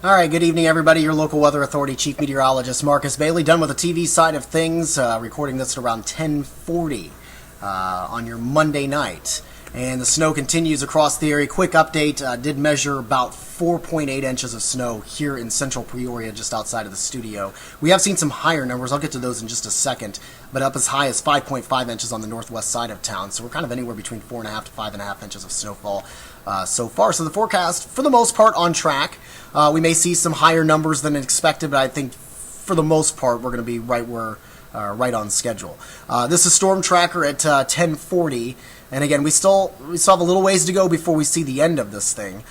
All right, good evening, everybody. Your local weather authority chief meteorologist Marcus Bailey, done with the TV side of things, recording this at around 10:40 on your Monday night. And the snow continues across the area. Quick update, did measure about 4.8 inches of snow here in central Peoria, just outside of the studio. We have seen some higher numbers. I'll get to those in just a second, but up as high as 5.5 inches on the northwest side of town. So we're kind of anywhere between 4.5 to 5.5 inches of snowfall so far. So the forecast, for the most part, on track. We may see some higher numbers than expected, but I think for the most part, we're going to be right right on schedule. This is Storm Tracker at 10:40. And again, we still have a little ways to go before we see the end of this thing.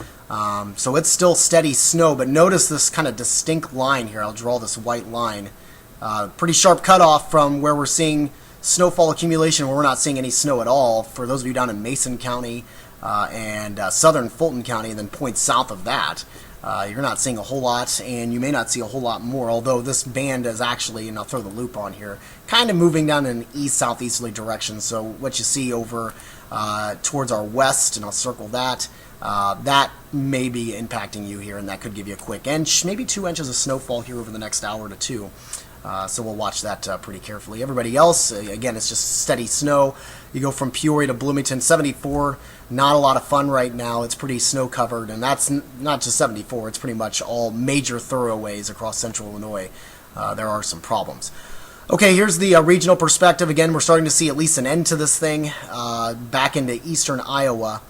So it's still steady snow, but notice this kind of distinct line here. I'll draw this white line. Pretty sharp cutoff from where we're seeing snowfall accumulation, where we're not seeing any snow at all. For those of you down in Mason County and southern Fulton County, and then points south of that, you're not seeing a whole lot, and you may not see a whole lot more, although this band is actually, and I'll throw the loop on here, kind of moving down in an east-southeasterly direction. So what you see over towards our west, and I'll circle that, that may be impacting you here, and that could give you a quick inch, maybe 2 inches of snowfall here over the next hour to two. So we'll watch that pretty carefully. Everybody else, again, it's just steady snow. You go from Peoria to Bloomington, 74. Not a lot of fun right now. It's pretty snow covered, and that's not just 74. It's pretty much all major thoroughways across central Illinois. There are some problems. Okay, here's the regional perspective. Again, we're starting to see at least an end to this thing back into eastern Iowa.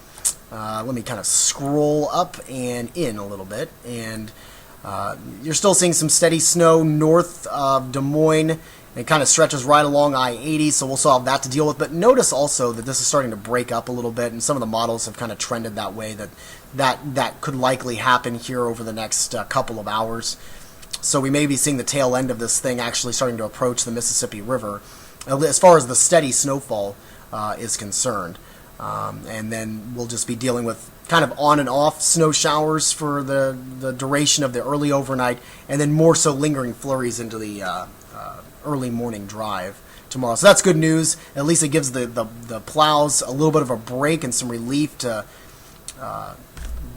Let me kind of scroll up and in a little bit, and you're still seeing some steady snow north of Des Moines. It kind of stretches right along I-80, so we'll still have that to deal with. But notice also that this is starting to break up a little bit, and some of the models have kind of trended that way, that could likely happen here over the next couple of hours. So we may be seeing the tail end of this thing actually starting to approach the Mississippi River, as far as the steady snowfall is concerned. And then we'll just be dealing with kind of on and off snow showers for the duration of the early overnight, and then more so lingering flurries into the early morning drive tomorrow. So that's good news. At least it gives the plows a little bit of a break and some relief to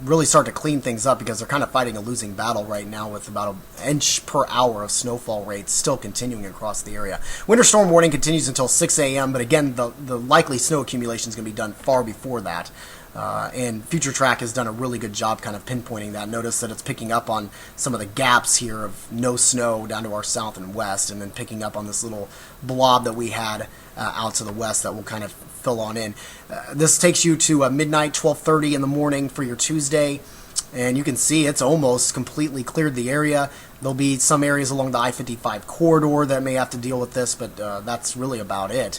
really start to clean things up, because they're kind of fighting a losing battle right now with about an inch per hour of snowfall rates still continuing across the area. Winter storm warning continues until 6 a.m., but again, the likely snow accumulation is going to be done far before that. And Future Track has done a really good job kind of pinpointing that. Notice that it's picking up on some of the gaps here of no snow down to our south and west, and then picking up on this little blob that we had out to the west that will kind of fill on in. This takes you to midnight, 12:30 in the morning for your Tuesday, and you can see it's almost completely cleared the area. There'll be some areas along the I-55 corridor that may have to deal with this, but that's really about it.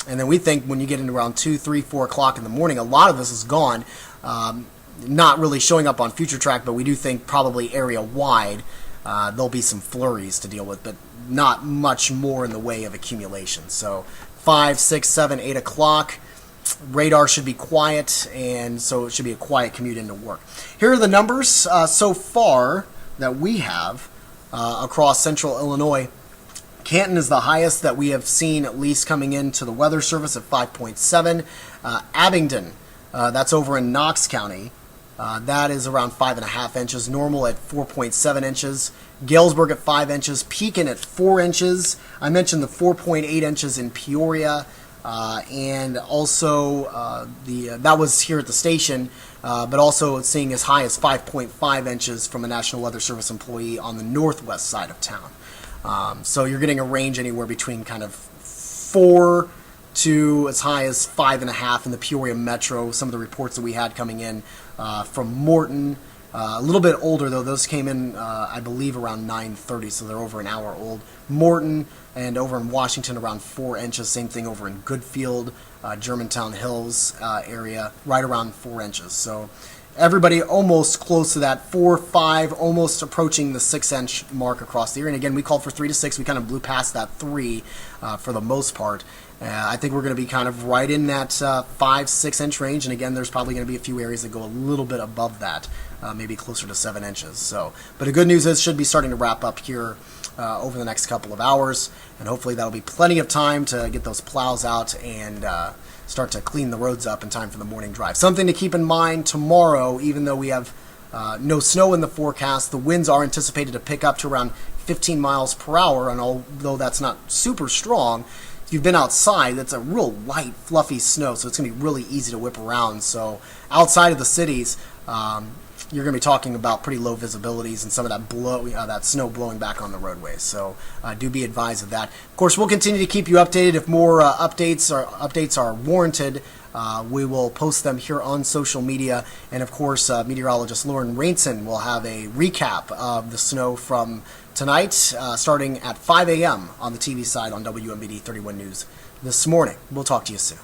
And then we think when you get into around 2, 3, 4 o'clock in the morning, a lot of this is gone. Not really showing up on Future Track, but we do think probably area-wide there'll be some flurries to deal with, but not much more in the way of accumulation. So 5, 6, 7, 8 o'clock, radar should be quiet, and so it should be a quiet commute into work. Here are the numbers so far that we have across central Illinois. Canton is the highest that we have seen, at least coming into the weather service, at 5.7. Abingdon, that's over in Knox County, that is around 5.5 inches. Normal at 4.7 inches. Galesburg at 5 inches. Pekin at 4 inches. I mentioned the 4.8 inches in Peoria, and also that was here at the station, but also seeing as high as 5.5 inches from a National Weather Service employee on the northwest side of town. So you're getting a range anywhere between kind of 4 to as high as 5.5 in the Peoria Metro. Some of the reports that we had coming in from Morton, a little bit older though. Those came in, I believe, around 9:30, so they're over an hour old. Morton, and over in Washington around 4 inches. Same thing over in Goodfield, Germantown Hills area, right around 4 inches. So everybody almost close to that 4, 5, almost approaching the 6-inch mark across the area. And again, we called for 3 to 6. We kind of blew past that 3 for the most part. I think we're going to be kind of right in that 5, 6-inch range. And again, there's probably going to be a few areas that go a little bit above that, maybe closer to 7 inches. So, but the good news is, should be starting to wrap up here over the next couple of hours, and hopefully that'll be plenty of time to get those plows out and start to clean the roads up in time for the morning drive. Something to keep in mind tomorrow, even though we have No snow in the forecast. The winds are anticipated to pick up to around 15 miles per hour, and although that's not super strong, if you've been outside, that's a real light, fluffy snow, so it's going to be really easy to whip around. So outside of the cities, you're going to be talking about pretty low visibilities and some of that snow blowing back on the roadways. So do be advised of that. Of course, we'll continue to keep you updated. If more updates are warranted, we will post them here on social media. And of course, meteorologist Lauren Rainson will have a recap of the snow from tonight, starting at 5 a.m. on the TV side on WMBD 31 News this morning. We'll talk to you soon.